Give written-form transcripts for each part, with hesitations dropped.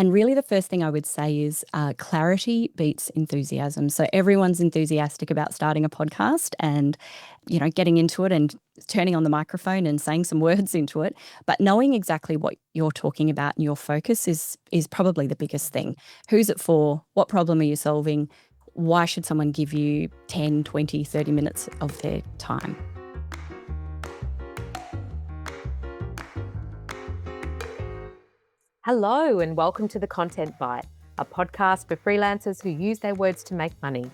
And really the first thing I would say is clarity beats enthusiasm. So everyone's enthusiastic about starting a podcast and, getting into it and turning on the microphone and saying some words into it. But knowing exactly what you're talking about and your focus is probably the biggest thing. Who's it for? What problem are you solving? Why should someone give you 10, 20, 30 minutes of their time? Hello and welcome to The Content Bite, a podcast for freelancers who use their words to make money.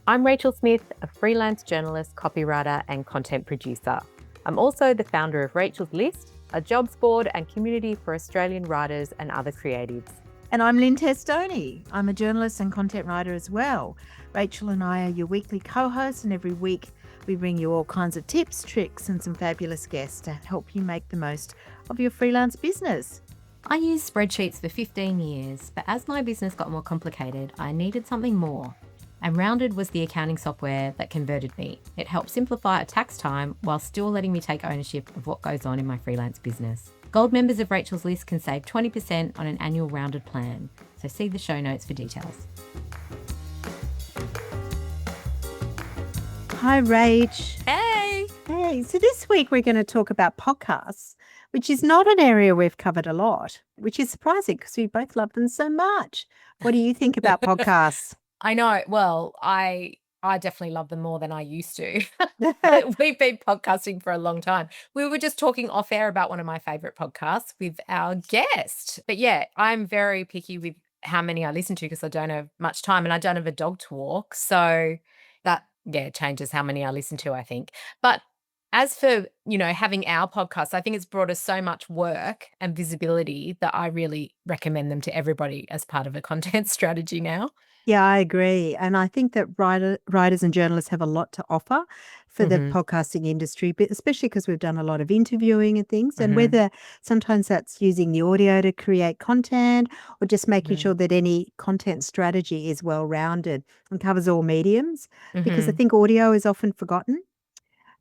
I'm Rachel Smith, a freelance journalist, copywriter and content producer. I'm also the founder of Rachel's List, a jobs board and community for Australian writers and other creatives. And I'm Lynne Testoni. I'm a journalist and content writer as well. Rachel and I are your weekly co-hosts, and every week we bring you all kinds of tips, tricks and some fabulous guests to help you make the most of your freelance business. I used spreadsheets for 15 years, but as my business got more complicated, I needed something more. And Rounded was the accounting software that converted me. It helped simplify a tax time while still letting me take ownership of what goes on in my freelance business. Gold members of Rachel's List can save 20% on an annual Rounded plan, so see the show notes for details. Hi, Rach. Hey! Hey, so this week we're going to talk about podcasts, which is not an area we've covered a lot, which is surprising because we both love them so much. What do you think about podcasts? I know. Well, I definitely love them more than I used to. We've been podcasting for a long time. We were just talking off air about one of my favorite podcasts with our guest. But yeah, I'm very picky with how many I listen to because I don't have much time and I don't have a dog to walk. So that, changes how many I listen to, I think. But as for, having our podcast, I think it's brought us so much work and visibility that I really recommend them to everybody as part of a content strategy now. Yeah, I agree. And I think that writers and journalists have a lot to offer for the podcasting industry, but especially because we've done a lot of interviewing and things. And whether sometimes that's using the audio to create content or just making sure that any content strategy is well-rounded and covers all mediums, because I think audio is often forgotten.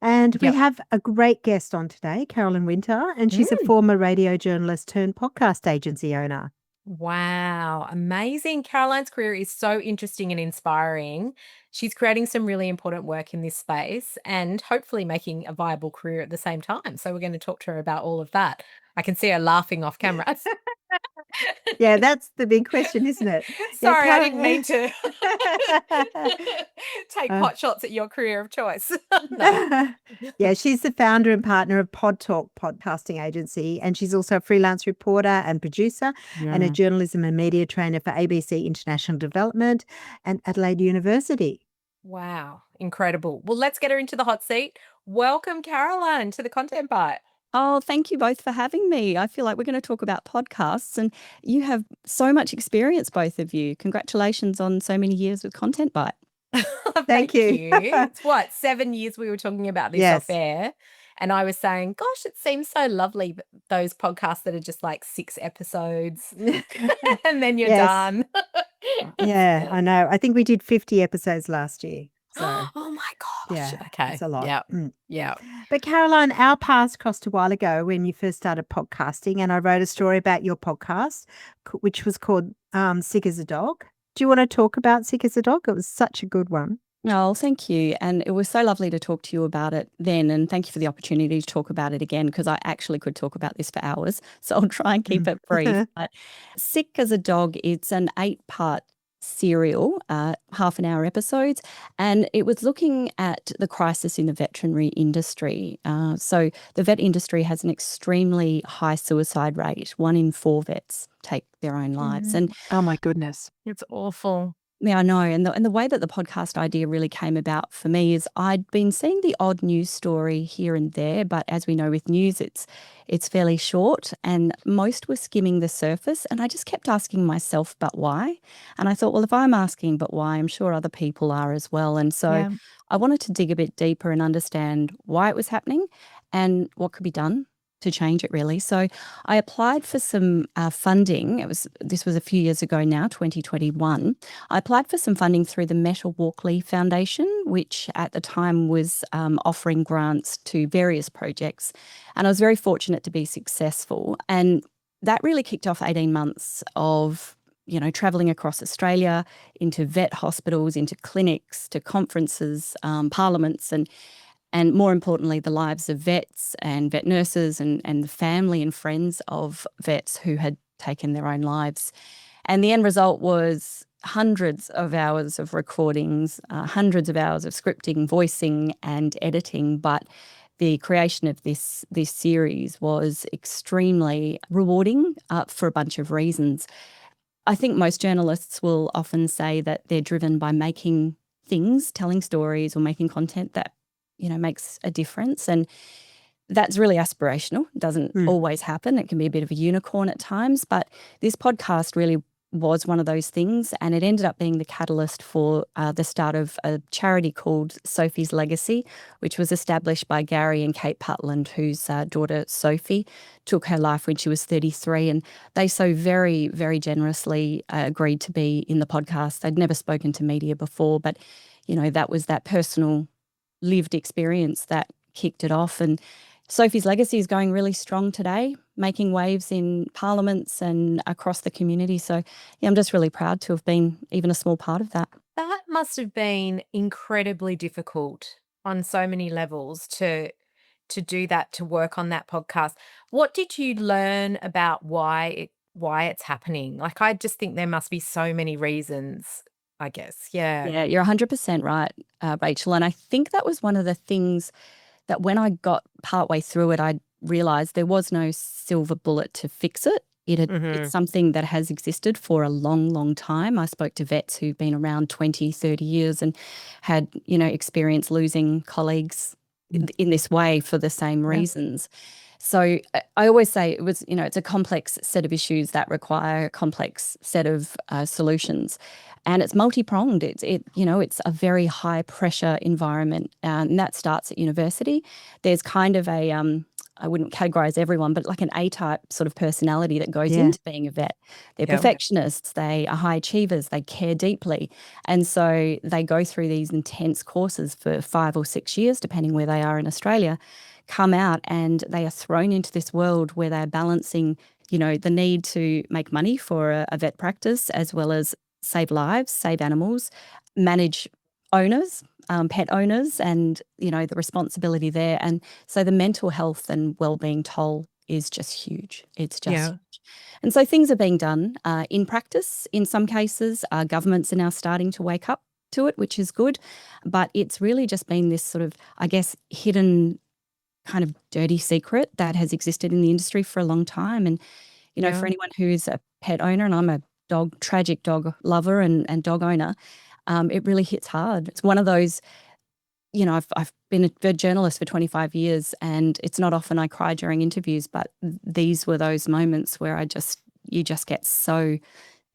And we have a great guest on today, Carolyn Winter, and she's a former radio journalist turned podcast agency owner. Wow, amazing. Caroline's career is so interesting and inspiring. She's creating some really important work in this space and hopefully making a viable career at the same time. So we're going to talk to her about all of that. I can see her laughing off camera. Yeah, that's the big question, isn't it? Sorry, I didn't mean to take pot shots at your career of choice. Yeah, she's the founder and partner of Pod Talk podcasting agency, and she's also a freelance reporter and producer and a journalism and media trainer for ABC International Development and Adelaide University. Wow, incredible. Well, let's get her into the hot seat. Welcome, Caroline, to the Content Bite. Oh, thank you both for having me. I feel like we're going to talk about podcasts and you have so much experience, both of you. Congratulations on so many years with Content Bite. Thank you. It's 7 years we were talking about this off air. And I was saying, gosh, it seems so lovely, those podcasts that are just like 6 episodes and then you're done. Yeah, I know. I think we did 50 episodes last year. So, oh my gosh. yeah, Okay. it's a lot. Yeah. But Caroline, our paths crossed a while ago when you first started podcasting, and I wrote a story about your podcast, which was called Sick as a Dog. Do you want to talk about Sick as a Dog? It was such a good one. Oh, thank you. And it was so lovely to talk to you about it then. And thank you for the opportunity to talk about it again, because I actually could talk about this for hours. So I'll try and keep it brief. But Sick as a Dog, it's an 8-part serial, half-an-hour episodes, and it was looking at the crisis in the veterinary industry. So the vet industry has an extremely high suicide rate. 1 in 4 vets take their own lives. And oh my goodness, it's awful. Yeah, I know. And the way that the podcast idea really came about for me is I'd been seeing the odd news story here and there, but as we know with news, it's fairly short and most were skimming the surface. And I just kept asking myself, but why? And I thought, well, if I'm asking but why, I'm sure other people are as well. And so I wanted to dig a bit deeper and understand why it was happening and what could be done to change it, really. So I applied for some funding. This was a few years ago now, 2021. I applied for some funding through the Meta Walkley Foundation, which at the time was offering grants to various projects. And I was very fortunate to be successful. And that really kicked off 18 months of, traveling across Australia into vet hospitals, into clinics, to conferences, parliaments, and more importantly, the lives of vets and vet nurses and the family and friends of vets who had taken their own lives. And the end result was hundreds of hours of recordings, hundreds of hours of scripting, voicing, and editing. But the creation of this series was extremely rewarding for a bunch of reasons. I think most journalists will often say that they're driven by making things, telling stories, or making content that makes a difference. And that's really aspirational. It doesn't always happen. It can be a bit of a unicorn at times, but this podcast really was one of those things, and it ended up being the catalyst for the start of a charity called Sophie's Legacy, which was established by Gary and Kate Putland, whose daughter Sophie took her life when she was 33, and they so very, very generously agreed to be in the podcast. They'd never spoken to media before, but that was that personal lived experience that kicked it off. And Sophie's Legacy is going really strong today, making waves in parliaments and across the community. So, yeah, I'm just really proud to have been even a small part of that. That must have been incredibly difficult on so many levels to do that, to work on that podcast. What did you learn about why it's happening? Like, I just think there must be so many reasons, I guess. Yeah. Yeah, you're 100% right, Rachel. And I think that was one of the things that when I got partway through it, I realised there was no silver bullet to fix it. It's something that has existed for a long, long time. I spoke to vets who've been around 20, 30 years and had, experience losing colleagues in this way for the same reasons. So I always say it was, it's a complex set of issues that require a complex set of solutions, and it's multi-pronged. It's a very high pressure environment, and that starts at university. There's kind of a I wouldn't categorize everyone, but like an A-type sort of personality that goes into being a vet. They're perfectionists, they are high achievers, they care deeply. And so they go through these intense courses for 5 or 6 years, depending where they are in Australia, come out and they are thrown into this world where they're balancing, the need to make money for a vet practice, as well as save lives, save animals, manage owners, pet owners, and, the responsibility there. And so the mental health and wellbeing toll is just huge. It's just huge. And so things are being done in practice. In some cases, governments are now starting to wake up to it, which is good. But it's really just been this sort of, I guess, hidden kind of dirty secret that has existed in the industry for a long time. And, for anyone who's a pet owner, and I'm a tragic dog lover and dog owner, it really hits hard. It's one of those, I've been a journalist for 25 years, and it's not often I cry during interviews, but these were those moments where you just get so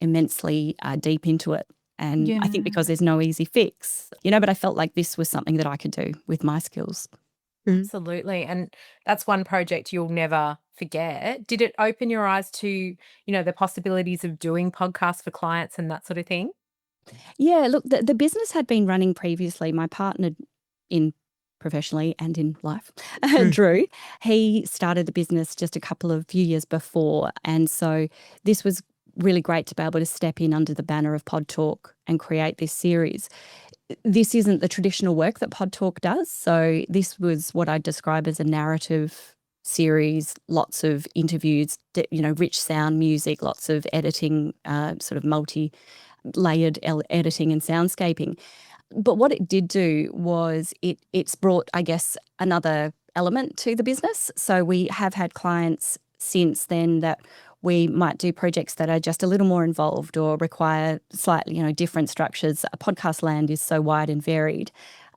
immensely deep into it. And I think because there's no easy fix, but I felt like this was something that I could do with my skills. Absolutely. And that's one project you'll never forget. Did it open your eyes to, the possibilities of doing podcasts for clients and that sort of thing? Yeah, look, the business had been running previously. My partner in professionally and in life, Drew, he started the business just a few years before. And so this was really great to be able to step in under the banner of Pod Talk and create this series. This isn't the traditional work that Pod Talk does. So this was what I describe as a narrative series, lots of interviews, rich sound, music, lots of editing, sort of multi-layered editing and soundscaping. But what it did do was it's brought, I guess, another element to the business. So we have had clients since then that we might do projects that are just a little more involved or require slightly, different structures. A podcast land is so wide and varied,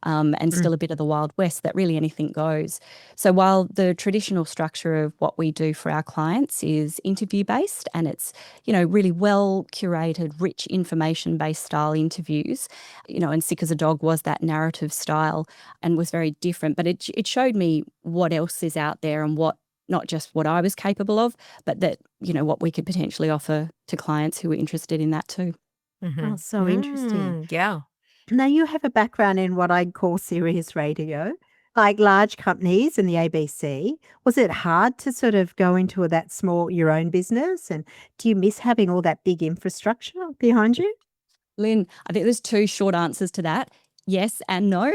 and still a bit of the Wild West that really anything goes. So while the traditional structure of what we do for our clients is interview-based, and it's, really well curated, rich information-based style interviews, and Sick as a Dog was that narrative style and was very different. But it showed me what else is out there and not just what I was capable of, but that, what we could potentially offer to clients who were interested in that too. Oh, so interesting. Yeah. Now, you have a background in what I call serious radio. like large companies in the ABC, was it hard to sort of go into that small, your own business? And do you miss having all that big infrastructure behind you? Lynn, I think there's two short answers to that. Yes and no.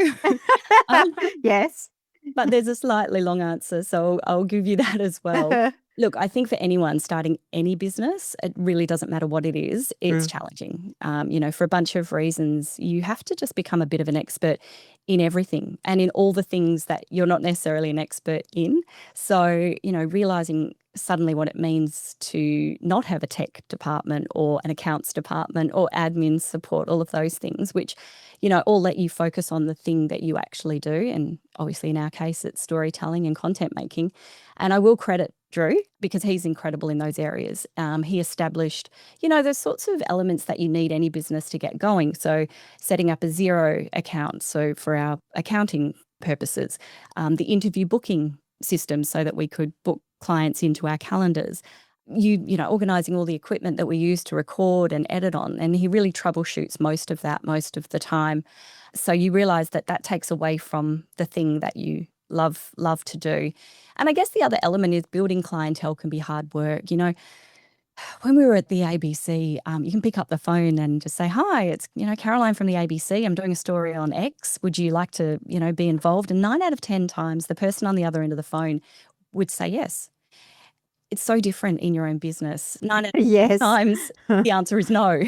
Um, Yes. but there's a slightly long answer, so I'll give you that as well. Look, I think for anyone starting any business, it really doesn't matter what it is, it's Mm. challenging. For a bunch of reasons, you have to just become a bit of an expert in everything and in all the things that you're not necessarily an expert in. So, realizing suddenly what it means to not have a tech department or an accounts department or admin support, all of those things, which, all let you focus on the thing that you actually do. And obviously, in our case, it's storytelling and content making. And I will credit Drew because he's incredible in those areas. He established, the sorts of elements that you need any business to get going. So setting up a Xero account, so for our accounting purposes, the interview booking system so that we could book clients into our calendars. Organizing all the equipment that we use to record and edit on. And he really troubleshoots most of that most of the time. So you realize that that takes away from the thing that you love to do. And I guess the other element is building clientele can be hard work. When we were at the ABC, you can pick up the phone and just say, "Hi, it's Caroline from the ABC. I'm doing a story on X. Would you like to be involved?" And 9 out of 10 times, the person on the other end of the phone would say yes. It's so different in your own business. 9 out of 10 Yes. times, the answer is no.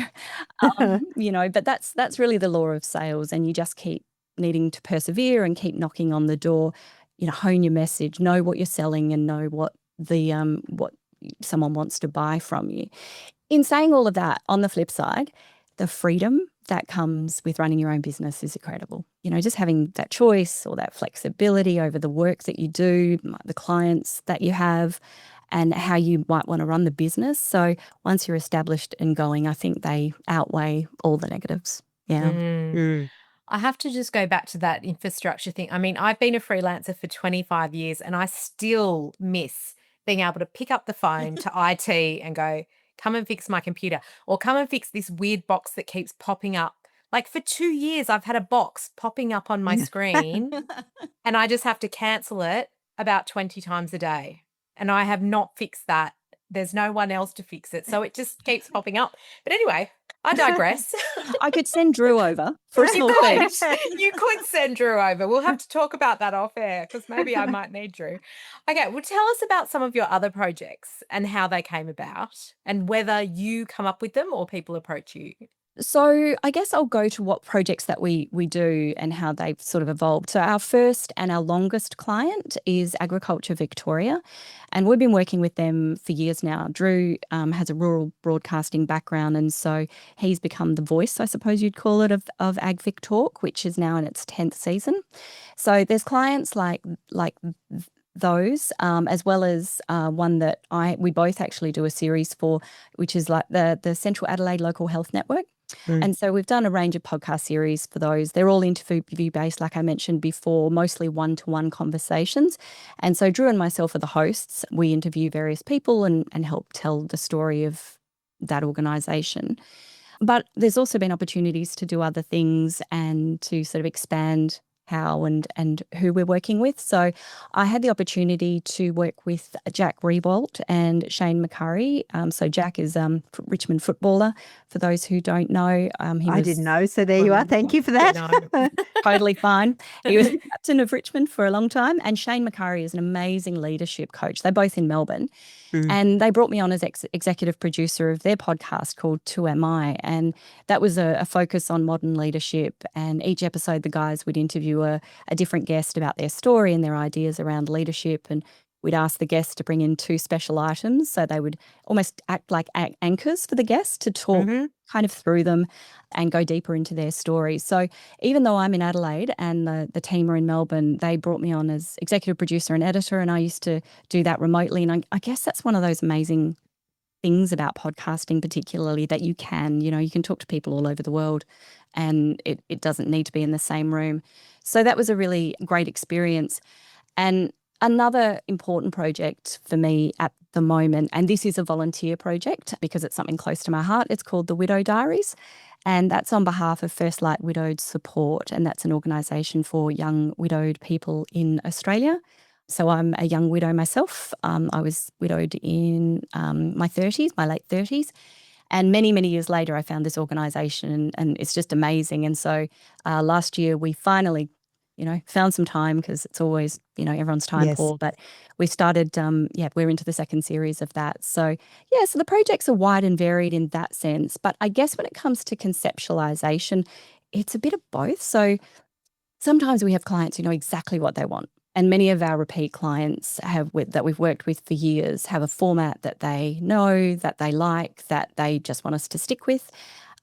But that's really the law of sales, and you just keep needing to persevere and keep knocking on the door. Hone your message, know what you're selling, and know what someone wants to buy from you. In saying all of that, on the flip side, the freedom that comes with running your own business is incredible. Just having that choice or that flexibility over the work that you do, the clients that you have, and how you might want to run the business. So once you're established and going, I think they outweigh all the negatives. Yeah. Mm. I have to just go back to that infrastructure thing. I mean, I've been a freelancer for 25 years and I still miss being able to pick up the phone to IT and go, come and fix my computer or come and fix this weird box that keeps popping up. Like for 2 years, I've had a box popping up on my screen and I just have to cancel it about 20 times a day. And I have not fixed that. There's no one else to fix it. So it just keeps popping up. But anyway, I digress. I could send Drew over for a You small fee. you could send Drew over. We'll have to talk about that off air because maybe I might need Drew. Okay, well, tell us about some of your other projects and how they came about and whether you come up with them or people approach you. So I guess I'll go to what projects that we do and how they've sort of evolved. So our first and our longest client is Agriculture Victoria, and we've been working with them for years now. Drew has a rural broadcasting background, and so he's become the voice, I suppose you'd call it, of AgVic Talk, which is now in its 10th season. So there's clients like those, as well as one that we both actually do a series for, which is like the Central Adelaide Local Health Network. Mm. And so we've done a range of podcast series for those. They're all interview based, like I mentioned before, mostly one-to-one conversations. And so Drew and myself are the hosts. We interview various people and help tell the story of that organisation. But there's also been opportunities to do other things and to sort of expand how and who we're working with. So I had the opportunity to work with Jack Rebolt and Shane McCurry. So Jack is a Richmond footballer, for those who don't know. I didn't know. So there you are. Thank you for that. Totally fine. He was captain of Richmond for a long time. And Shane McCurry is an amazing leadership coach. They're both in Melbourne. And they brought me on as executive producer of their podcast called 2MI. And that was a focus on modern leadership. And each episode, the guys would interview a different guest about their story and their ideas around leadership. And we'd ask the guests to bring in two special items. So they would almost act like anchors for the guests to talk kind of through them and go deeper into their stories. So even though I'm in Adelaide and the team are in Melbourne, they brought me on as executive producer and editor, and I used to do that remotely. And I guess that's one of those amazing things about podcasting, particularly, that you can talk to people all over the world and it doesn't need to be in the same room. So that was a really great experience. And Another important project for me at the moment, and this is a volunteer project because it's something close to my heart, it's called the Widow Diaries. And that's on behalf of First Light Widowed Support. And that's an organisation for young widowed people in Australia. So I'm a young widow myself. I was widowed in my 30s, my late 30s. And many, many years later, I found this organisation and it's just amazing. And so last year we finally, found some time because it's always, everyone's time Yes. poor. But we started, we're into the second series of that. So, yeah, so the projects are wide and varied in that sense. But I guess when it comes to conceptualisation, it's a bit of both. So sometimes we have clients who know exactly what they want. And many of our repeat clients that we've worked with for years have a format that they know, that they like, that they just want us to stick with.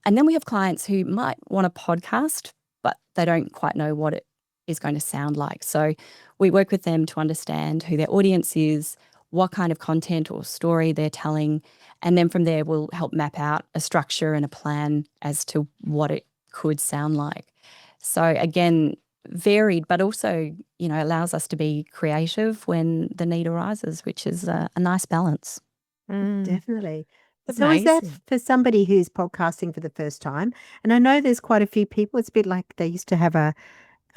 And then we have clients who might want a podcast, but they don't quite know what it is going to sound like. So we work with them to understand who their audience is, what kind of content or story they're telling. And then from there, we'll help map out a structure and a plan as to what it could sound like. So again, varied, but also, allows us to be creative when the need arises, which is a nice balance. Definitely. So is that Amazing. for somebody who's podcasting for the first time? And I know there's quite a few people, it's a bit like they used to have a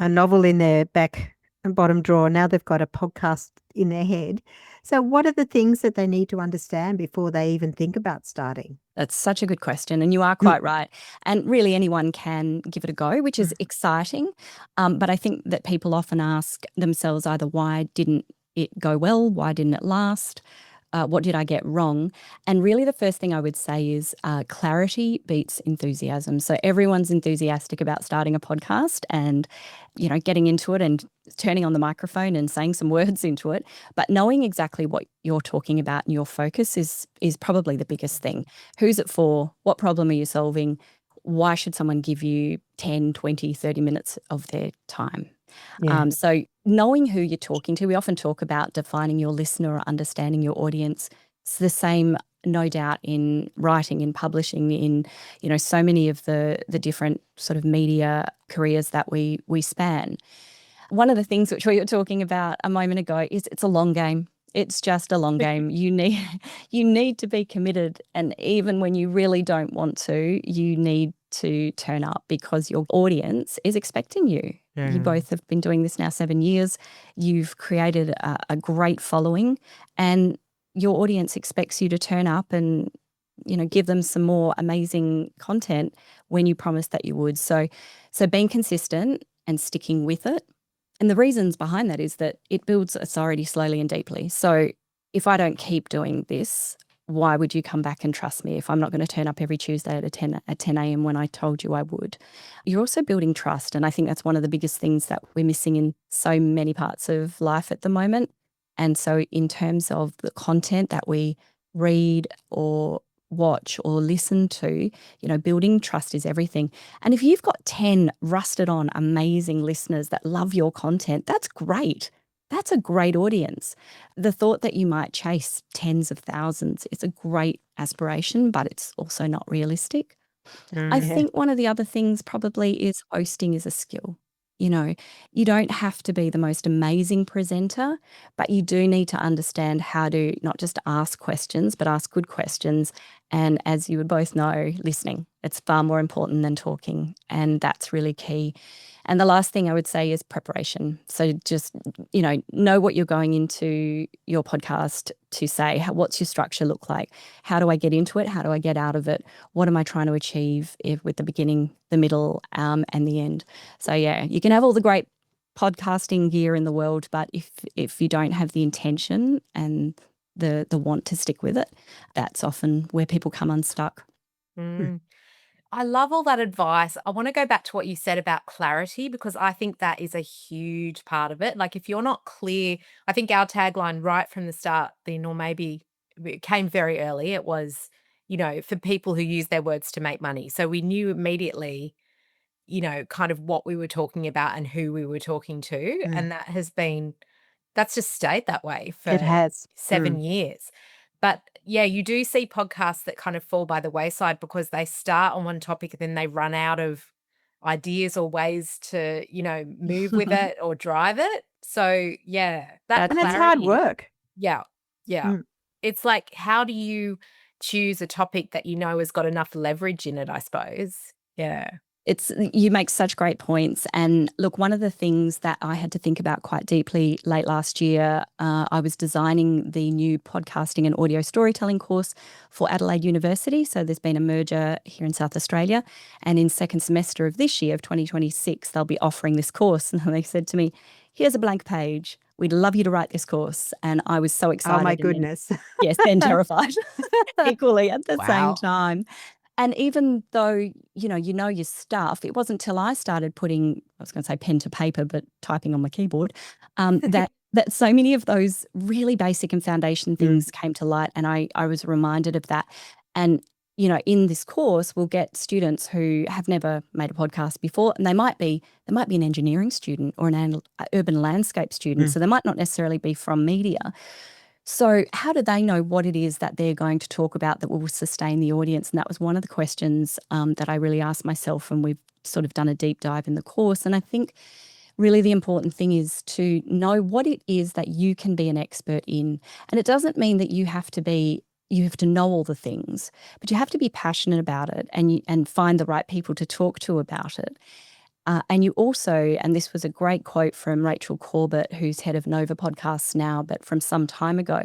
novel in their back and bottom drawer. Now they've got a podcast in their head. So what are the things that they need to understand before they even think about starting? That's such a good question. And you are Mm, quite right. And really, anyone can give it a go, which is exciting. But I think that people often ask themselves either why didn't it go well? Why didn't it last? What did I get wrong? And really, the first thing I would say is clarity beats enthusiasm. So everyone's enthusiastic about starting a podcast and, getting into it and turning on the microphone and saying some words into it. But knowing exactly what you're talking about and your focus is probably the biggest thing. Who's it for? What problem are you solving? Why should someone give you 10, 20, 30 minutes of their time? yeah. So knowing who you're talking to, we often talk about defining your listener or understanding your audience. It's the same, no doubt, in writing, in publishing, in so many of the different sort of media careers that we span. One of the things which we were talking about a moment ago is it's a long game. It's just a long game. You need to be committed, and even when you really don't want to, you need to turn up because your audience is expecting you. You both have been doing this now 7 years. You've created a great following, and your audience expects you to turn up and give them some more amazing content when you promised that you would. So being consistent and sticking with it. And the reasons behind that is that it builds authority slowly and deeply. So if I don't keep doing this, why would you come back and trust me if I'm not going to turn up every Tuesday at 10 a.m. when I told you I would? You're also building trust. And I think that's one of the biggest things that we're missing in so many parts of life at the moment. And so in terms of the content that we read or watch or listen to, building trust is everything. And if you've got 10 rusted on amazing listeners that love your content, that's great. That's a great audience. The thought that you might chase tens of thousands is a great aspiration, but it's also not realistic. I Yeah. think one of the other things probably is hosting is a skill. You don't have to be the most amazing presenter, but you do need to understand how to not just ask questions, but ask good questions. And as you would both know, listening. It's far more important than talking. And that's really key. And the last thing I would say is preparation. So just, know what you're going into your podcast to say. What's your structure look like? How do I get into it? How do I get out of it? What am I trying to achieve with the beginning, the middle, and the end? So yeah, you can have all the great podcasting gear in the world, but if you don't have the intention and the want to stick with it, that's often where people come unstuck. Mm. I love all that advice. I want to go back to what you said about clarity because I think that is a huge part of it. Like, if you're not clear, I think our tagline right from the start, then, or maybe it came very early, it was, for people who use their words to make money. So we knew immediately, kind of what we were talking about and who we were talking to. Mm. And that's just stayed that way It for has. 7 years. But yeah, you do see podcasts that kind of fall by the wayside because they start on one topic and then they run out of ideas or ways to, move with it or drive it. So, yeah, that That's And it's hard clarity. work. Yeah. Yeah. Mm. It's like, how do you choose a topic that has got enough leverage in it, I suppose? Yeah. You make such great points. And look, one of the things that I had to think about quite deeply late last year, I was designing the new podcasting and audio storytelling course for Adelaide University. So there's been a merger here in South Australia. And in second semester of this year, of 2026, they'll be offering this course. And they said to me, here's a blank page. We'd love you to write this course. And I was so Oh, excited. my And then, goodness. yes, then terrified equally at the same Wow. time. And even though, you know your stuff, it wasn't till I started putting, I was going to say pen to paper, but typing on my keyboard, that so many of those really basic and foundation things came to light. And I was reminded of that. And, in this course, we'll get students who have never made a podcast before, and they might be an engineering student or an urban landscape student. So they might not necessarily be from media. So how do they know what it is that they're going to talk about that will sustain the audience? And that was one of the questions that I really asked myself, and we've sort of done a deep dive in the course. And I think really the important thing is to know what it is that you can be an expert in. And it doesn't mean that you have to know all the things, but you have to be passionate about it and find the right people to talk to about it. And you also, and this was a great quote from Rachel Corbett, who's head of Nova Podcasts now, but from some time ago,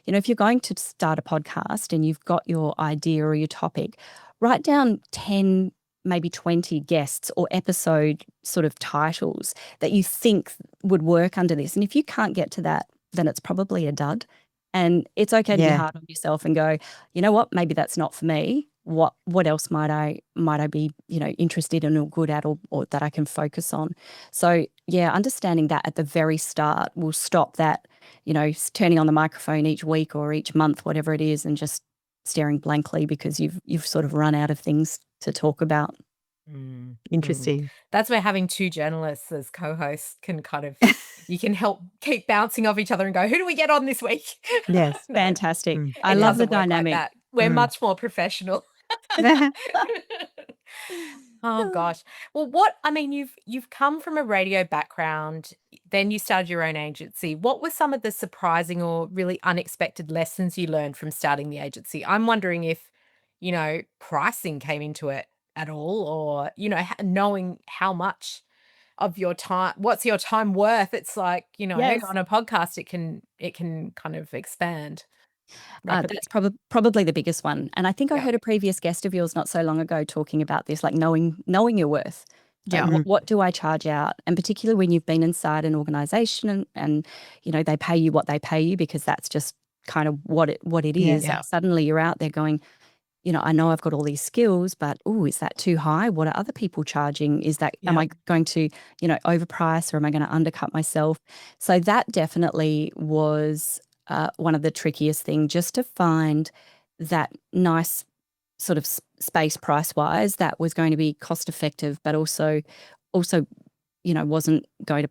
if you're going to start a podcast and you've got your idea or your topic, write down 10, maybe 20 guests or episode sort of titles that you think would work under this. And if you can't get to that, then it's probably a dud. And it's okay to be hard on yourself and go, you know what, maybe that's not for me. What else might I be, interested in or good at or that I can focus on? So yeah, understanding that at the very start will stop that, turning on the microphone each week or each month, whatever it is, and just staring blankly because you've sort of run out of things to talk about. Interesting. That's where having two journalists as co-hosts can kind of, you can help keep bouncing off each other and go, who do we get on this week? Yes. No, Fantastic. I it love the doesn't work like dynamic. that. We're much more professional. Oh gosh. Well, you've come from a radio background, then you started your own agency. What were some of the surprising or really unexpected lessons you learned from starting the agency? I'm wondering if, pricing came into it at all, or, knowing how much of your time, what's your time worth? It's like, Yes. on a podcast, it can kind of expand rapidly. That's probably the biggest one. And I think I Yeah. heard a previous guest of yours not so long ago talking about this, like knowing your worth. Like, Yeah. what do I charge out? And particularly when you've been inside an organization and they pay you what they pay you because that's just kind of what it is. Yeah. And suddenly you're out there going, I know I've got all these skills, but is that too high? What are other people charging? Am I going to, overprice, or am I going to undercut myself? So that definitely was one of the trickiest things, just to find that nice sort of space price wise that was going to be cost effective, but also, wasn't going to,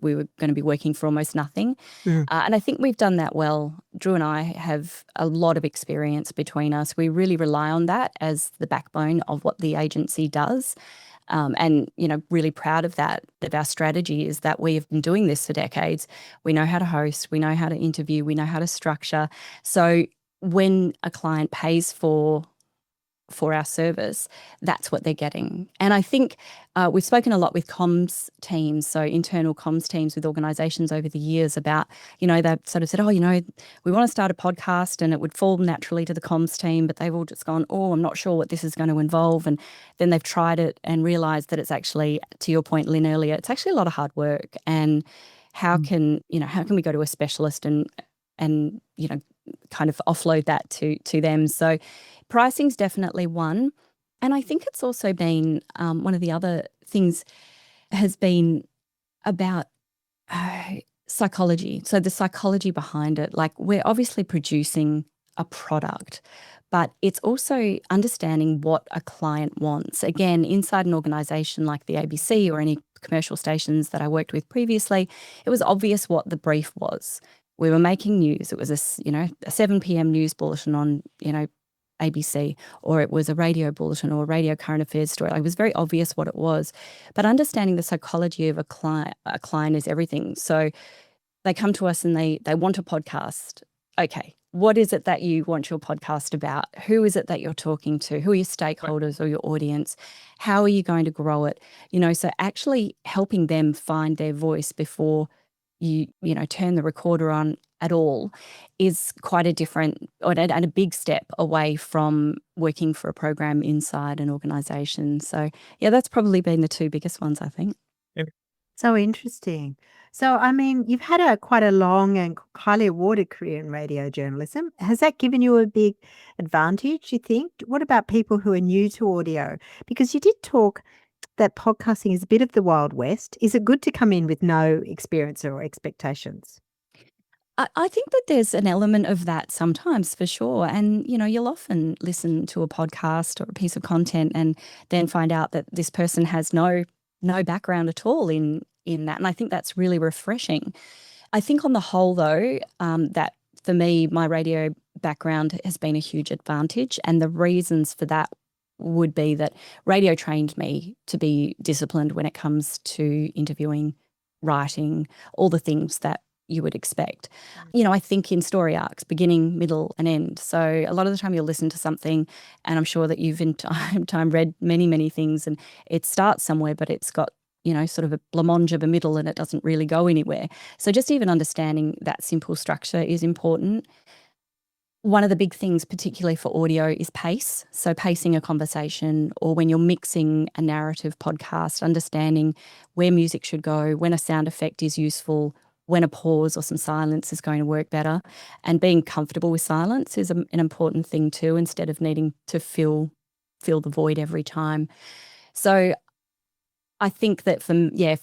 we were going to be working for almost nothing. And I think we've done that well. Drew and I have a lot of experience between us. We really rely on that as the backbone of what the agency does. And, really proud of that our strategy is that we have been doing this for decades. We know how to host, we know how to interview, we know how to structure. So when a client pays for our service, that's what they're getting. And I think we've spoken a lot with comms teams, so internal comms teams with organisations over the years about, they've sort of said, we want to start a podcast, and it would fall naturally to the comms team, but they've all just gone, I'm not sure what this is going to involve. And then they've tried it and realised that it's actually, to your point, Lynne, earlier, it's actually a lot of hard work. And how can we go to a specialist and kind of offload that to them? So pricing's definitely one. And I think it's also been one of the other things has been about psychology. So the psychology behind it, like we're obviously producing a product, but it's also understanding what a client wants. Again, inside an organisation like the ABC or any commercial stations that I worked with previously, it was obvious what the brief was. We were making news. It was a 7 p.m. news bulletin on, ABC, or it was a radio bulletin or a radio current affairs story. Like, it was very obvious what it was. But understanding the psychology of a client is everything. So they come to us and they want a podcast. Okay, what is it that you want your podcast about? Who is it that you're talking to? Who are your stakeholders or your audience? How are you going to grow it? So actually helping them find their voice before you turn the recorder on at all is quite a different and a big step away from working for a program inside an organisation. So yeah, that's probably been the two biggest ones, I think. So interesting. So, I mean, you've had quite a long and highly awarded career in radio journalism. Has that given you a big advantage, you think? What about people who are new to audio? Because you did talk that podcasting is a bit of the Wild West. Is it good to come in with no experience or expectations? I think that there's an element of that sometimes, for sure. And, you'll often listen to a podcast or a piece of content and then find out that this person has no background at all in that. And I think that's really refreshing. I think on the whole, though, that for me, my radio background has been a huge advantage. And the reasons for that would be that radio trained me to be disciplined when it comes to interviewing, writing, all the things that you would expect. I think in story arcs, beginning, middle, and end. So a lot of the time you'll listen to something, and I'm sure that you've in time read many, many things, and it starts somewhere, but it's got, sort of a blancmange of a middle, and it doesn't really go anywhere. So just even understanding that simple structure is important. One of the big things, particularly for audio, is pace. So pacing a conversation, or when you're mixing a narrative podcast, understanding where music should go, when a sound effect is useful, when a pause or some silence is going to work better. And being comfortable with silence is an important thing too, instead of needing to fill the void every time. So I think that for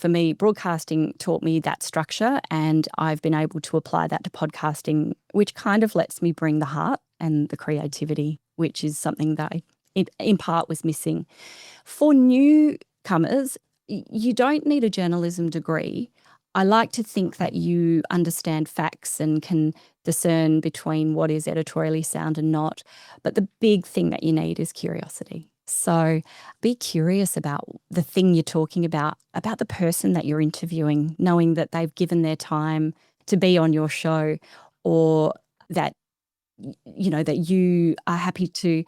me, broadcasting taught me that structure, and I've been able to apply that to podcasting, which kind of lets me bring the heart and the creativity, which is something that in part was missing. For newcomers, you don't need a journalism degree. I like to think that you understand facts and can discern between what is editorially sound and not. But the big thing that you need is curiosity. So be curious about the thing you're talking about the person that you're interviewing, knowing that they've given their time to be on your show, or that that you are happy to,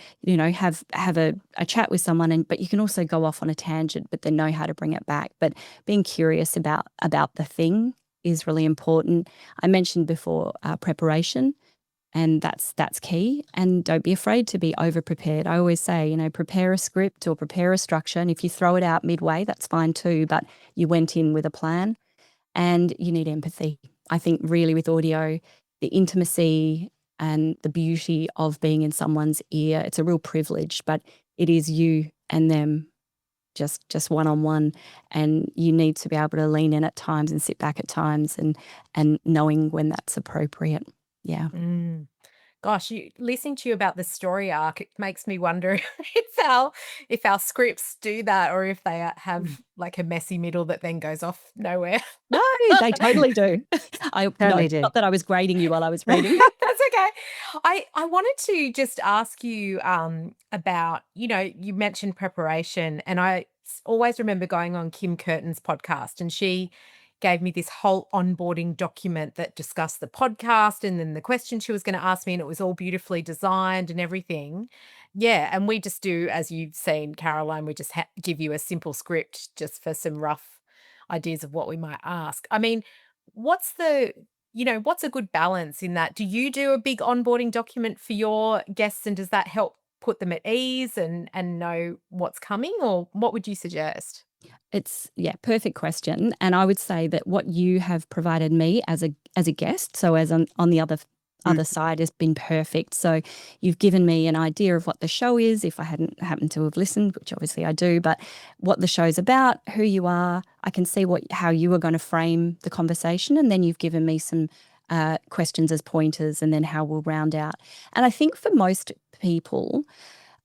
have a chat with someone, but you can also go off on a tangent, but then know how to bring it back. But being curious about the thing is really important. I mentioned before preparation, and that's key. And don't be afraid to be over prepared. I always say, prepare a script or prepare a structure, and if you throw it out midway, that's fine too, but you went in with a plan. And you need empathy. I think really with audio, the intimacy and the beauty of being in someone's ear, it's a real privilege, but it is you and them just one-on-one, and you need to be able to lean in at times and sit back at times, and knowing when that's appropriate. Yeah. Gosh, listening to you about the story arc, it makes me wonder if our scripts do that, or if they have like a messy middle that then goes off nowhere. No, they totally do. Totally do. Not that I was grading you while I was reading. That's okay. I wanted to just ask you about, you mentioned preparation, and I always remember going on Kim Curtin's podcast, and she gave me this whole onboarding document that discussed the podcast and then the questions she was going to ask me, and it was all beautifully designed and everything. Yeah, and we just do, as you've seen, Caroline, we just give you a simple script just for some rough ideas of what we might ask. I mean, what's what's a good balance in that? Do you do a big onboarding document for your guests, and does that help put them at ease and know what's coming, or what would you suggest? It's perfect question. And I would say that what you have provided me as a guest, so as on the other side, has been perfect. So you've given me an idea of what the show is, if I hadn't happened to have listened, which obviously I do, but what the show's about, who you are. I can see how you are going to frame the conversation, and then you've given me some questions as pointers, and then how we'll round out. And I think for most people,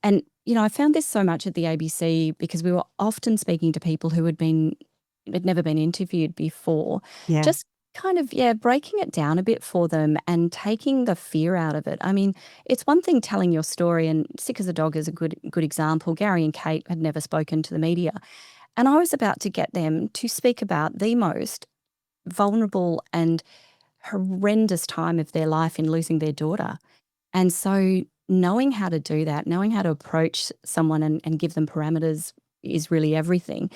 and I found this so much at the ABC, because we were often speaking to people who had never been interviewed before. Yeah. Just kind of, yeah, breaking it down a bit for them and taking the fear out of it. I mean, it's one thing telling your story, and Sick as a Dog is a good example. Gary and Kate had never spoken to the media, and I was about to get them to speak about the most vulnerable and horrendous time of their life in losing their daughter. And so knowing how to do that, knowing how to approach someone and give them parameters is really everything.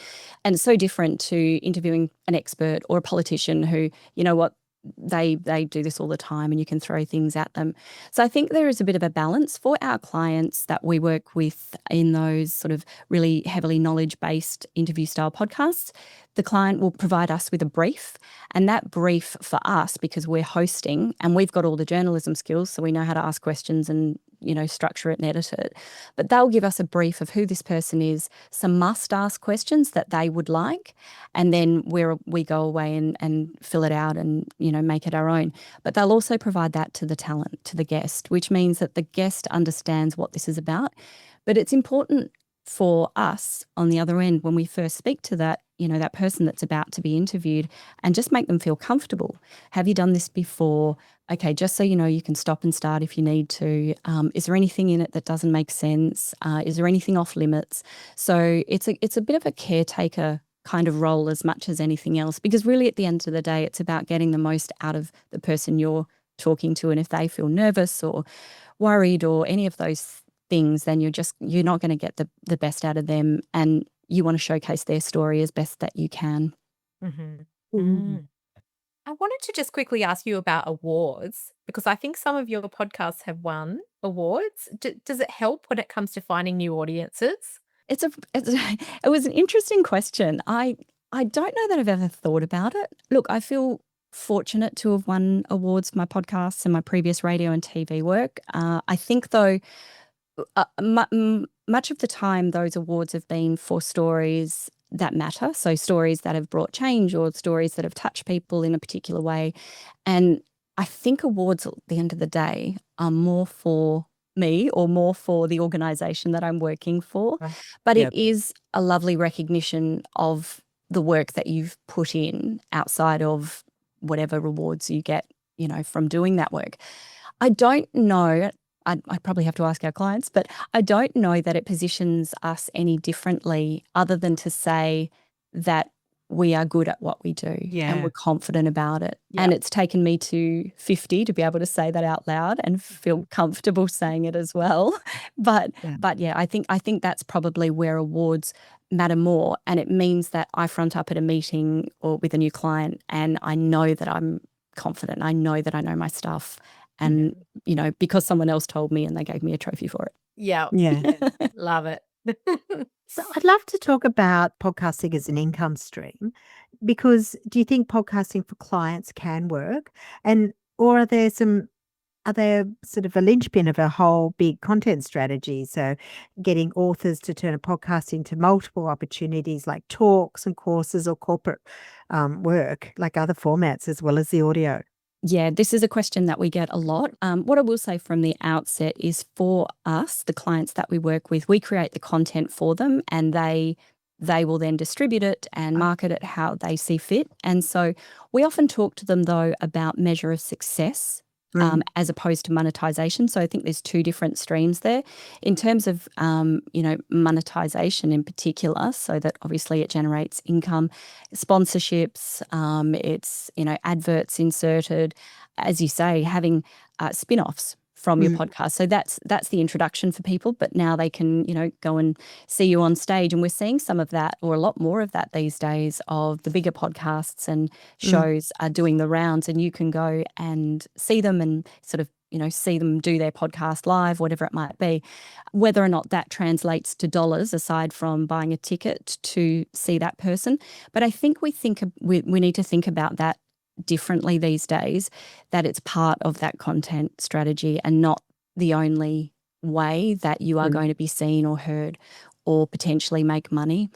And it's so different to interviewing an expert or a politician who, you know what, they do this all the time and you can throw things at them. So I think there is a bit of a balance for our clients that we work with in those sort of really heavily knowledge-based interview style podcasts. The client will provide us with a brief, and that brief for us, because we're hosting and we've got all the journalism skills, so we know how to ask questions and, you know, structure it and edit it. But they'll give us a brief of who this person is, some must-ask questions that they would like, and then we go away and fill it out and, you know, make it our own. But they'll also provide that to the talent, to the guest, which means that the guest understands what this is about. But it's important for us on the other end when we first speak to that, you know, that person that's about to be interviewed, and just make them feel comfortable. Have you done this before? Okay, just so you know, you can stop and start if you need to. Is there anything in it that doesn't make sense? Is there anything off limits? So it's a bit of a caretaker kind of role as much as anything else, because really at the end of the day, it's about getting the most out of the person you're talking to. And if they feel nervous or worried or any of those things, then you're not going to get the best out of them, and you want to showcase their story as best that you can. Mhm. Mm. Mm. I wanted to just quickly ask you about awards, because I think some of your podcasts have won awards. Does it help when it comes to finding new audiences? It's a it's it was an interesting question. I don't know that I've ever thought about it. Look, I feel fortunate to have won awards for my podcasts and my previous radio and TV work. I think though, much of the time, those awards have been for stories that matter. So stories that have brought change or stories that have touched people in a particular way. And I think awards at the end of the day are more for me or more for the organization that I'm working for. Right. But it Yep. is a lovely recognition of the work that you've put in outside of whatever rewards you get, you know, from doing that work. I don't know. I'd probably have to ask our clients, but I don't know that it positions us any differently other than to say that we are good at what we do and Yeah. we're confident about it. Yeah. And it's taken me to 50 to be able to say that out loud and feel comfortable saying it as well. But Yeah. yeah, I think that's probably where awards matter more. And it means that I front up at a meeting or with a new client and I know that I'm confident. I know that I know my stuff. And, you know, because someone else told me and they gave me a trophy for Yeah. Yeah. it. Love it. So I'd love to talk about podcasting as an income stream, because do you think podcasting for clients can work? And or are there sort of a linchpin of a whole big content strategy? So getting authors to turn a podcast into multiple opportunities like talks and courses or corporate work, like other formats as well as the audio. Yeah, this is a question that we get a lot. What I will say from the outset is for us, the clients that we work with, we create the content for them and they will then distribute it and market it how they see fit. And so we often talk to them though about measure of success. As opposed to monetization. So I think there's two different streams there. In terms of, you know, monetization in particular, so that obviously it generates income, sponsorships, it's, you know, adverts inserted, as you say, having spin-offs from your podcast. So that's the introduction for people, but now they can, you know, go and see you on stage. And we're seeing some of that, or a lot more of that these days, of the bigger podcasts and shows are doing the rounds, and you can go and see them and sort of, you know, see them do their podcast live, whatever it might be. Whether or not that translates to dollars, aside from buying a ticket to see that person. But I think we need to think about that differently these days, that it's part of that content strategy and not the only way that you are going to be seen or heard or potentially make money.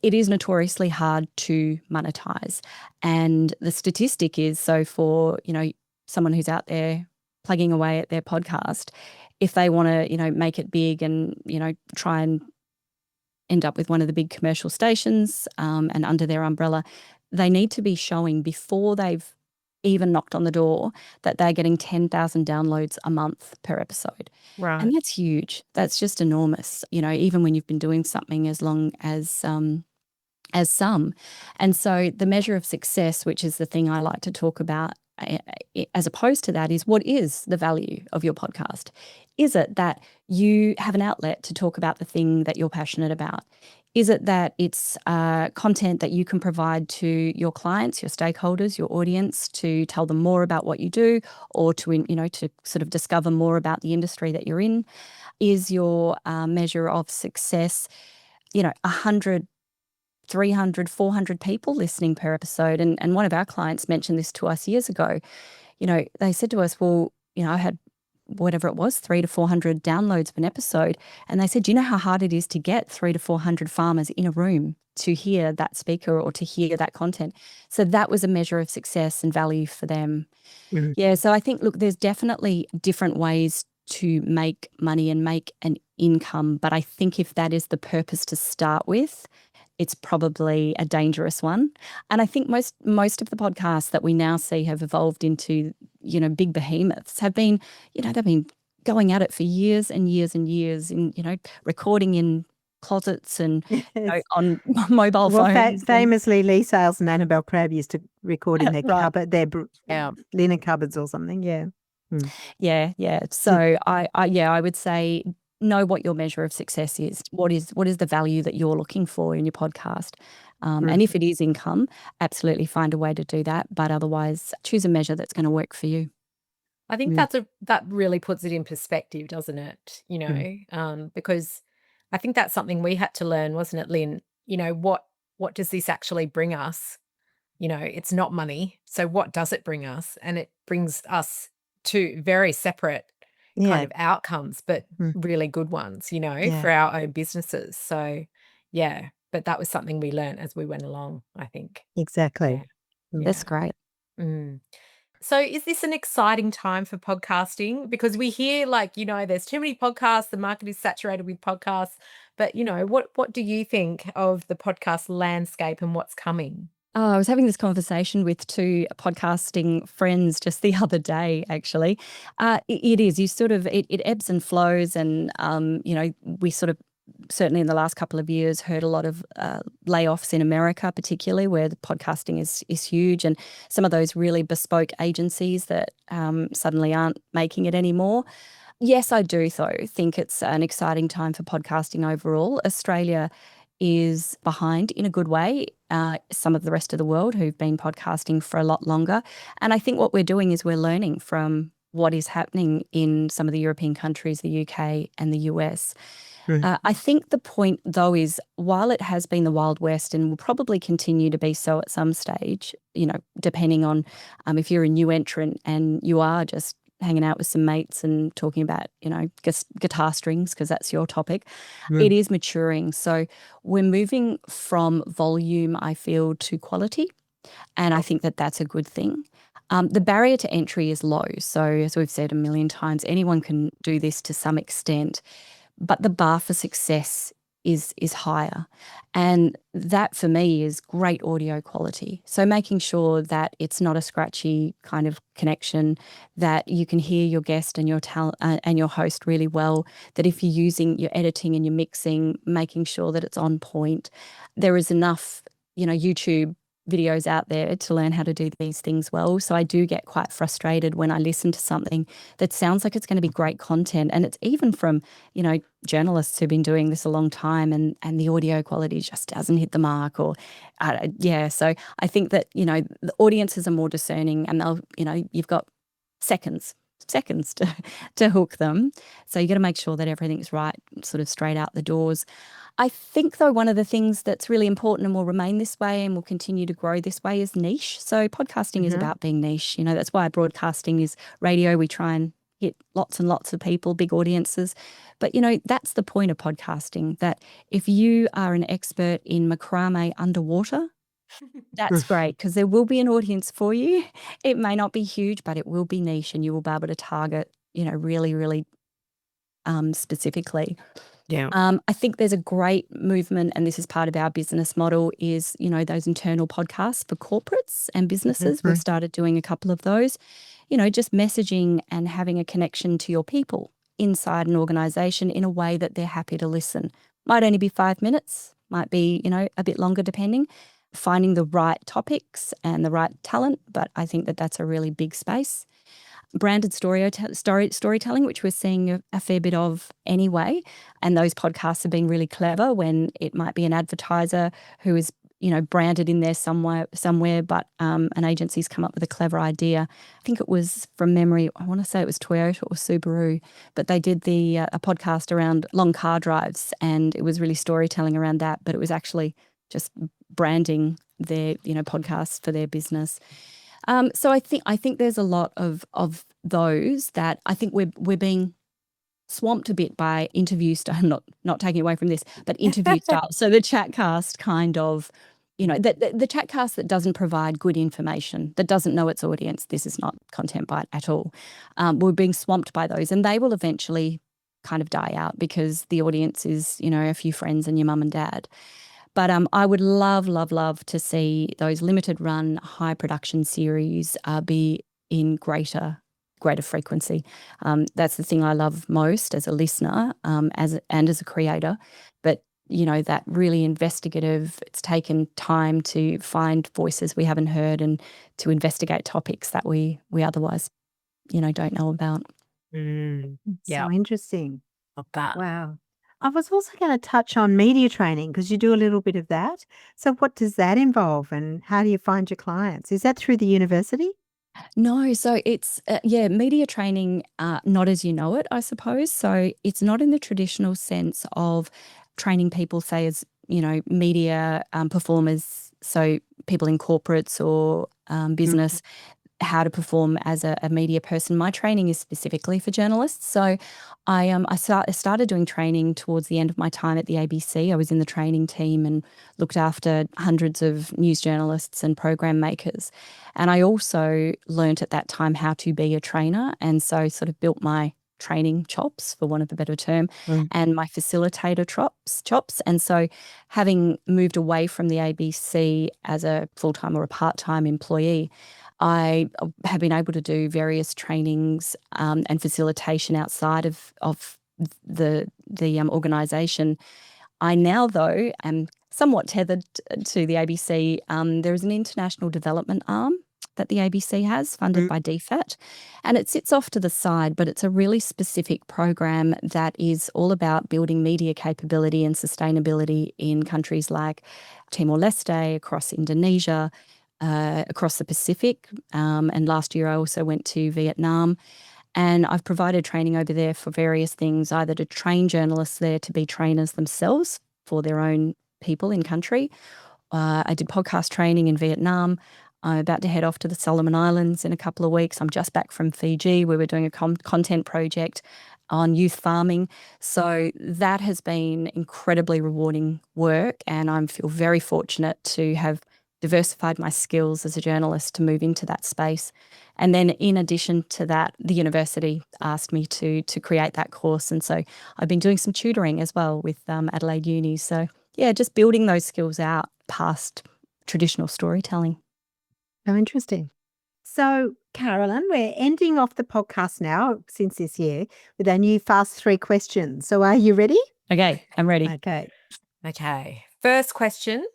It is notoriously hard to monetize. And the statistic is, so for, you know, someone who's out there plugging away at their podcast, if they want to, you know, make it big and, you know, try and end up with one of the big commercial stations and under their umbrella, they need to be showing before they've even knocked on the door, that they're getting 10,000 downloads a month per episode. Right. And that's huge. That's just enormous, even when you've been doing something as long as some. And so the measure of success, which is the thing I like to talk about, as opposed to that, is what is the value of your podcast? Is it that you have an outlet to talk about the thing that you're passionate about? Is it that it's content that you can provide to your clients, your stakeholders, your audience, to tell them more about what you do, or to sort of discover more about the industry that you're in? Is your measure of success, 100, 300, 400 people listening per episode? And one of our clients mentioned this to us years ago. They said to us, well, I had whatever it was, 300 to 400 downloads of an episode. And they said, do you know how hard it is to get 300 to 400 farmers in a room to hear that speaker or to hear that content? So that was a measure of success and value for them. Mhm. Yeah. So I think, look, there's definitely different ways to make money and make an income. But I think if that is the purpose to start with, it's probably a dangerous one. And I think most of the podcasts that we now see have evolved into, big behemoths, have been, they've been going at it for years and years and years, in, recording in closets and Yes. on mobile Well, phones. famously, Lee Sales and Annabelle Crabb used to record in their Right. cupboard, linen cupboards or something. Yeah. Mm. Yeah, yeah. So I would say know what your measure of success is. What is the value that you're looking for in your podcast? And if it is income, absolutely find a way to do that. But otherwise, choose a measure that's going to work for you. I think that really puts it in perspective, doesn't it? Because I think that's something we had to learn, wasn't it, Lynn? What does this actually bring us? It's not money. So what does it bring us? And it brings us to very separate kind Yeah. of outcomes, but really good ones, Yeah. for our own businesses. So yeah, but that was something we learned as we went along, I think. Exactly. Yeah. That's great. Mm. So is this an exciting time for podcasting? Because we hear there's too many podcasts, the market is saturated with podcasts, but what do you think of the podcast landscape and what's coming? Oh, I was having this conversation with two podcasting friends just the other day, actually. It is, you sort of, it ebbs and flows. And, we sort of, certainly in the last couple of years, heard a lot of layoffs in America, particularly where the podcasting is huge. And some of those really bespoke agencies that suddenly aren't making it anymore. Yes, I do, though, think it's an exciting time for podcasting overall. Australia is behind in a good way some of the rest of the world who've been podcasting for a lot longer. And I think what we're doing is we're learning from what is happening in some of the European countries, the UK and the US. I think the point, though, is while it has been the Wild West and will probably continue to be so at some stage, depending on if you're a new entrant and you are just hanging out with some mates and talking about, guitar strings, because that's your topic, it is maturing. So we're moving from volume, I feel, to quality. And I think that that's a good thing. The barrier to entry is low. So as we've said a million times, anyone can do this to some extent. But the bar for success is higher. And that for me is great audio quality. So making sure that it's not a scratchy kind of connection, that you can hear your guest and your and your host really well, that if you're using your editing and your mixing, making sure that it's on point. There is enough, YouTube videos out there to learn how to do these things well. So I do get quite frustrated when I listen to something that sounds like it's going to be great content. And it's even from, journalists who've been doing this a long time and the audio quality just doesn't hit the mark or, So I think that, the audiences are more discerning and they'll, you've got seconds to hook them. So you got to make sure that everything's right, sort of straight out the doors. I think, though, one of the things that's really important and will remain this way and will continue to grow this way is niche. So podcasting is about being niche. That's why broadcasting is radio. We try and hit lots and lots of people, big audiences. But, that's the point of podcasting, that if you are an expert in macrame underwater, that's great, because there will be an audience for you. It may not be huge, but it will be niche and you will be able to target, really, really specifically. Yeah. I think there's a great movement, and this is part of our business model, is, those internal podcasts for corporates and businesses. We've started doing a couple of those, just messaging and having a connection to your people inside an organization in a way that they're happy to listen. Might only be 5 minutes, might be, a bit longer depending. Finding the right topics and the right talent, but I think that that's a really big space. Branded storytelling, which we're seeing a fair bit of anyway. And those podcasts have been really clever when it might be an advertiser who is, branded in there somewhere, but an agency's come up with a clever idea. I think it was, from memory, I want to say it was Toyota or Subaru, but they did a podcast around long car drives, and it was really storytelling around that, but it was actually just branding their, podcast for their business. So I think there's a lot of those that I think we're being swamped a bit by interview style, not taking away from this, but interview style. So the chatcast kind of, the chatcast that doesn't provide good information, that doesn't know its audience. This is not Content Bite at all. We're being swamped by those, and they will eventually kind of die out because the audience is, a few friends and your mum and dad. But I would love, love, love to see those limited run, high production series be in greater frequency. That's the thing I love most as a listener, as a creator. But that really investigative. It's taken time to find voices we haven't heard and to investigate topics that we otherwise, don't know about. So interesting. Love that. Wow. I was also going to touch on media training because you do a little bit of that. So what does that involve and how do you find your clients? Is that through the university? No, so it's, media training, not as you know it, I suppose. So it's not in the traditional sense of training people, say, as, media performers, so people in corporates or business, how to perform as a media person. My training is specifically for journalists. So I started doing training towards the end of my time at the ABC. I was in the training team and looked after hundreds of news journalists and program makers. And I also learnt at that time how to be a trainer, and so sort of built my training chops, for want of a better term, and my facilitator chops. And so having moved away from the ABC as a full-time or a part-time employee, I have been able to do various trainings and facilitation outside of the organisation. I now, though, am somewhat tethered to the ABC. There is an international development arm that the ABC has, funded by DFAT, and it sits off to the side, but it's a really specific program that is all about building media capability and sustainability in countries like Timor-Leste, across Indonesia, across the Pacific. And last year I also went to Vietnam, and I've provided training over there for various things, either to train journalists there to be trainers themselves for their own people in country. I did podcast training in Vietnam. I'm about to head off to the Solomon Islands in a couple of weeks. I'm just back from Fiji, where we're doing a content project on youth farming. So that has been incredibly rewarding work, and I feel very fortunate to have diversified my skills as a journalist to move into that space. And then in addition to that, the university asked me to create that course. And so I've been doing some tutoring as well with Adelaide Uni. So yeah, just building those skills out past traditional storytelling. Oh, interesting. So, Carolyn, we're ending off the podcast now since this year with our new Fast 3 questions. So are you ready? Okay, I'm ready. Okay. First question.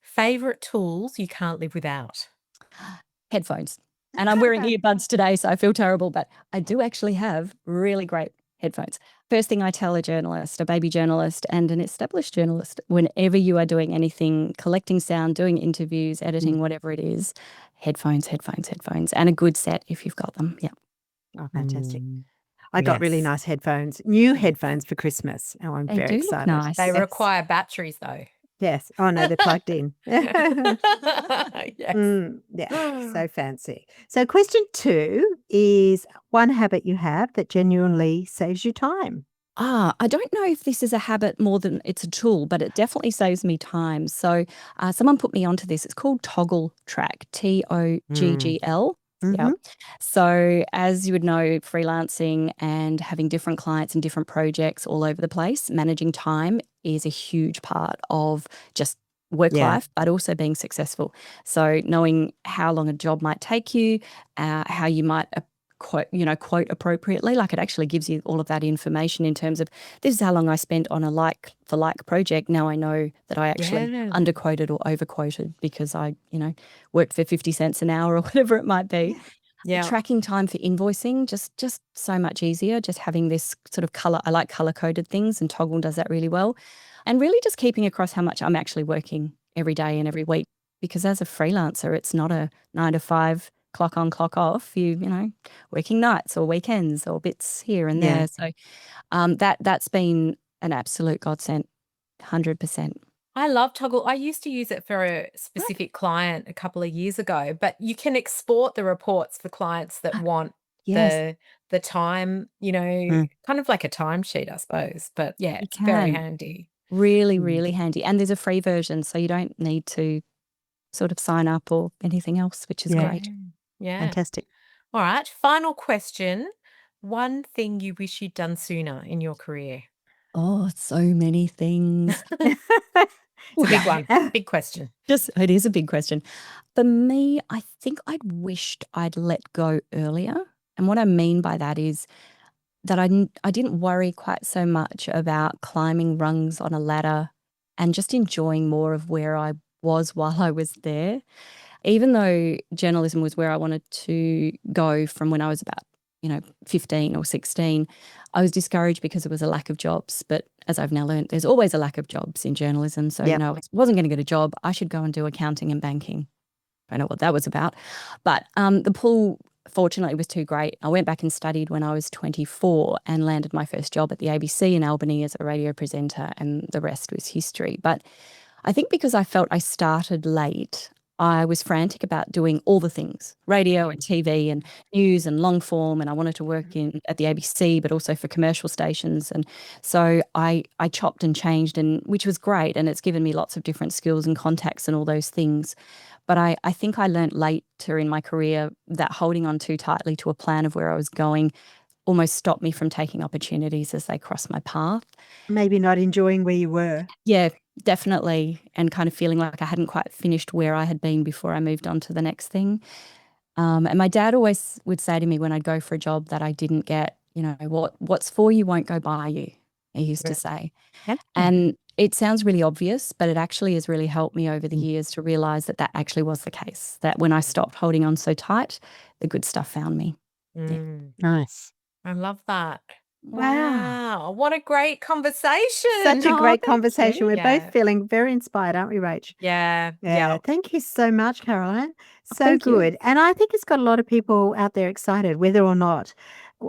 Favorite tools you can't live without? Headphones. And I'm wearing earbuds today, so I feel terrible, but I do actually have really great headphones. First thing I tell a journalist, a baby journalist and an established journalist, whenever you are doing anything, collecting sound, doing interviews, editing, whatever it is, headphones, and a good set if you've got them. Yeah. Oh, fantastic. I got really nice headphones, new headphones for Christmas. Oh, I'm very excited. Nice. They require batteries though. Yes. Oh, no, they're plugged in. Yes. Yeah, so fancy. So question 2 is one habit you have that genuinely saves you time. I don't know if this is a habit more than it's a tool, but it definitely saves me time. So someone put me onto this. It's called Toggle Track, TOGGL. Yeah. So as you would know, freelancing and having different clients and different projects all over the place, managing time is a huge part of just work Yeah. life, but also being successful. So knowing how long a job might take you, how you might quote appropriately, like it actually gives you all of that information in terms of this is how long I spent on a like for like project. Now I know that I actually Yeah. underquoted or overquoted because I, worked for 50 cents an hour or whatever it might be. Yeah. Tracking time for invoicing, just so much easier. Just having this sort of color, I like color coded things, and Toggle does that really well. And really just keeping across how much I'm actually working every day and every week. Because as a freelancer, it's not a 9 to 5 clock on, clock off. Working nights or weekends or bits here and Yeah. there. So that's been an absolute godsend, 100%. I love Toggle. I used to use it for a specific client a couple of years ago, but you can export the reports for clients that want Yes, the time, kind of like a timesheet, I suppose. But yeah, you it's very can. handy. Really, really handy. And there's a free version, so you don't need to sort of sign up or anything else, which is Yeah. great. Yeah. Fantastic. All right. Final question. One thing you wish you'd done sooner in your career? Oh, so many things. It's a big one. Big question. It is a big question. For me, I think I'd wished I'd let go earlier. And what I mean by that is that I didn't worry quite so much about climbing rungs on a ladder and just enjoying more of where I was while I was there. Even though journalism was where I wanted to go from when I was about, 15 or 16, I was discouraged because there was a lack of jobs. But as I've now learned, there's always a lack of jobs in journalism. So, Yep. I wasn't going to get a job. I should go and do accounting and banking. I don't know what that was about. But the pull, fortunately, was too great. I went back and studied when I was 24 and landed my first job at the ABC in Albany as a radio presenter, and the rest was history. But I think because I felt I started late, I was frantic about doing all the things, radio and TV and news and long form, and I wanted to work at the ABC, but also for commercial stations. And so I chopped and changed, and which was great, and it's given me lots of different skills and contacts and all those things. But I think I learnt later in my career that holding on too tightly to a plan of where I was going almost stopped me from taking opportunities as they crossed my path. Maybe not enjoying where you were. Yeah, definitely. And kind of feeling like I hadn't quite finished where I had been before I moved on to the next thing. And my dad always would say to me when I'd go for a job that I didn't get, what's for you won't go by you, he used to say. And it sounds really obvious, but it actually has really helped me over the years to realize that that actually was the case, that when I stopped holding on so tight, the good stuff found me. Nice. I love that. Wow. Wow. What a great conversation. Such a Oh, great thank conversation. you. We're Yeah. both feeling very inspired, aren't we, Rach? Yeah. Yeah. Thank you so much, Caroline. So thank you. good. And I think it's got a lot of people out there excited, whether or not.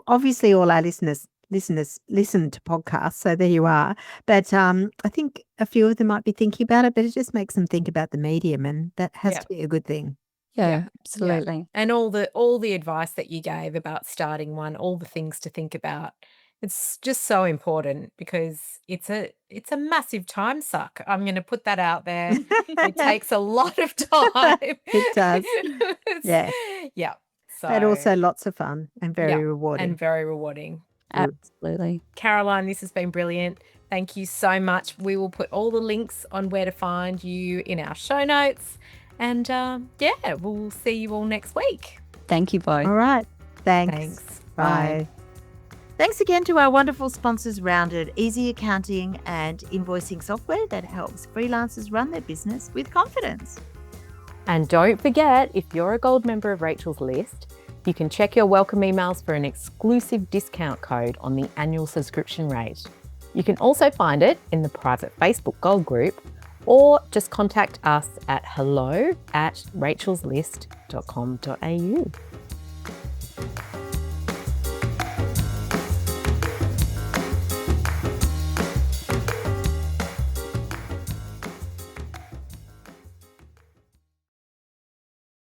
Obviously, all our listeners listen to podcasts, so there you are. But I think a few of them might be thinking about it, but it just makes them think about the medium, and that has Yeah. to be a good thing. Yeah, absolutely. And all the advice that you gave about starting one, all the things to think about. It's just so important because it's a massive time suck. I'm going to put that out there. It takes a lot of time. It does. Yeah. Yeah. But also lots of fun and very yeah, rewarding. and very rewarding. Absolutely. Caroline, this has been brilliant. Thank you so much. We will put all the links on where to find you in our show notes. And we'll see you all next week. Thank you both. All right. Thanks. Thanks. Bye. Thanks again to our wonderful sponsors, Rounded, easy accounting and invoicing software that helps freelancers run their business with confidence. And don't forget, if you're a gold member of Rachel's List, you can check your welcome emails for an exclusive discount code on the annual subscription rate. You can also find it in the private Facebook Gold group, or just contact us at hello@rachelslist.com.au.